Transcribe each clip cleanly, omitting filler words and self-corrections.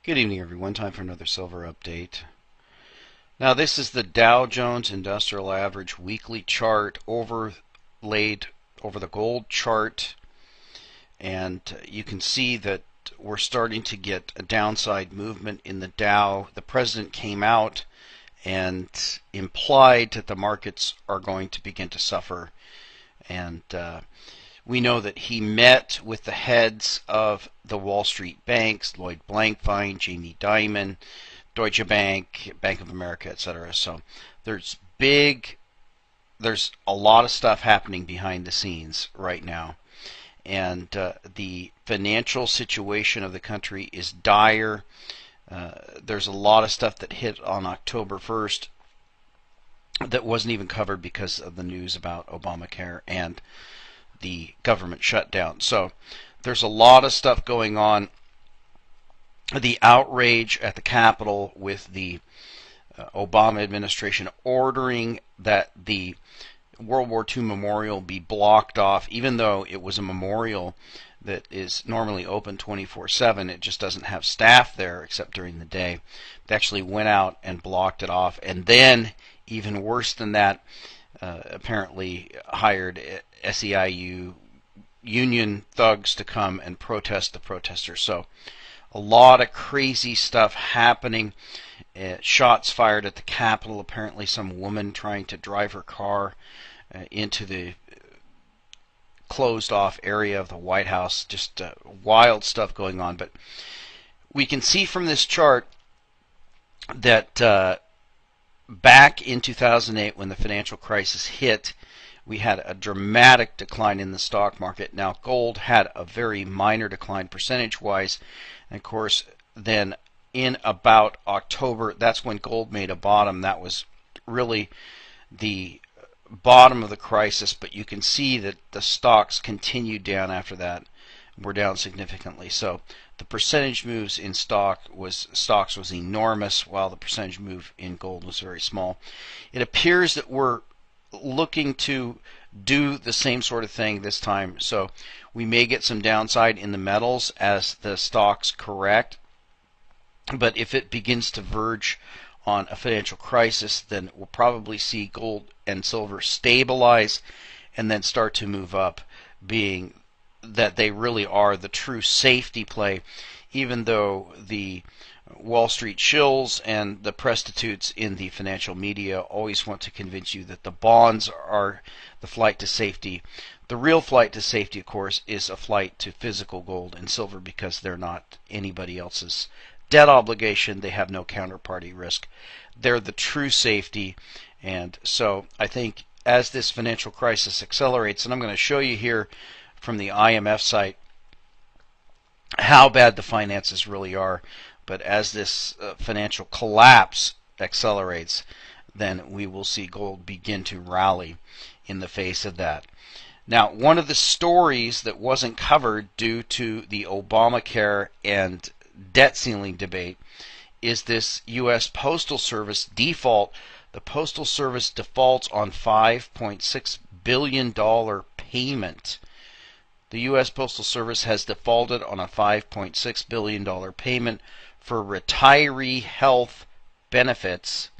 Good evening, everyone. Time for another silver update. Now, this is the Dow Jones Industrial Average weekly chart overlaid over the gold chart, and you can see that we're starting to get a downside movement in the Dow. The president came out and implied that the markets are going to begin to suffer, and we know that he met with the heads of the Wall Street banks, Lloyd Blankfein, Jamie Dimon, Deutsche Bank, Bank of America, etc. So there's a lot of stuff happening behind the scenes right now. And the financial situation of the country is dire. There's a lot of stuff that hit on October 1st that wasn't even covered because of the news about Obamacare and the government shutdown. So there's a lot of stuff going on. The outrage at the Capitol with the Obama administration ordering that the World War II memorial be blocked off, even though it was a memorial that is normally open 24/7. It just doesn't have staff there except during the day. They actually went out and blocked it off, and then, even worse than that, apparently hired SEIU union thugs to come and protest the protesters. So a lot of crazy stuff happening. Shots fired at the Capitol. Apparently some woman trying to drive her car into the closed off area of the White House. Just wild stuff going on. But we can see from this chart that back in 2008, when the financial crisis hit, we had a dramatic decline in the stock market. Now, gold had a very minor decline percentage-wise. And of course, then in about October, that's when gold made a bottom. That was really the bottom of the crisis. But you can see that the stocks continued down after that. Were down significantly. So the percentage moves in stocks was enormous, while the percentage move in gold was very small. It appears that we're looking to do the same sort of thing this time. So we may get some downside in the metals as the stocks correct. But if it begins to verge on a financial crisis, then we'll probably see gold and silver stabilize and then start to move up, being that they really are the true safety play, even though the Wall Street shills and the prostitutes in the financial media always want to convince you that the bonds are the flight to safety. The real flight to safety, of course, is a flight to physical gold and silver, because they're not anybody else's debt obligation. They have no counterparty risk. They're the true safety. And so I think as this financial crisis accelerates, and I'm going to show you here from the IMF site how bad the finances really are, but as this financial collapse accelerates, then we will see gold begin to rally in the face of that. Now, one of the stories that wasn't covered due to the Obamacare and debt ceiling debate is this U.S. Postal Service default. The Postal Service defaults on $5.6 billion payment. The U.S. Postal Service has defaulted on a $5.6 billion payment for retiree health benefits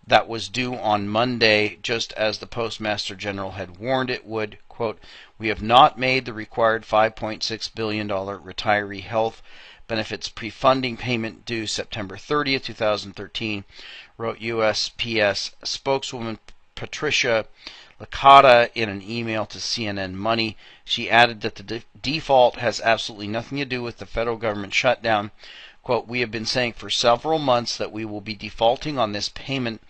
that was due on Monday, just as the Postmaster General had warned it would. Quote, "We have not made the required $5.6 billion retiree health benefits pre-funding payment due September 30th, 2013, wrote USPS spokeswoman Patricia Licata in an email to CNN Money. She added that the default has absolutely nothing to do with the federal government shutdown. Quote, "We have been saying for several months that we will be defaulting on this payment.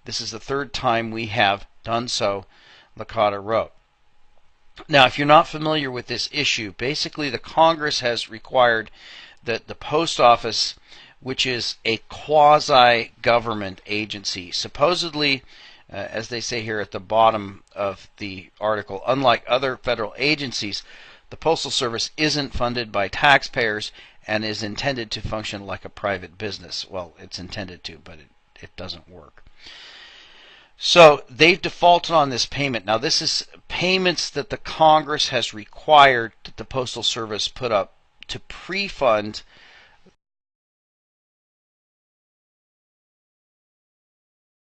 This is the third time we have done so," Licata wrote. Now, if you're not familiar with this issue, basically the Congress has required that the post office, which is a quasi-government agency, supposedly, as they say here at the bottom of the article, unlike other federal agencies, the Postal Service isn't funded by taxpayers and is intended to function like a private business. Well, it's intended to, but it doesn't work. So they've defaulted on this payment. Now, this is payments that the Congress has required that the Postal Service put up to pre-fund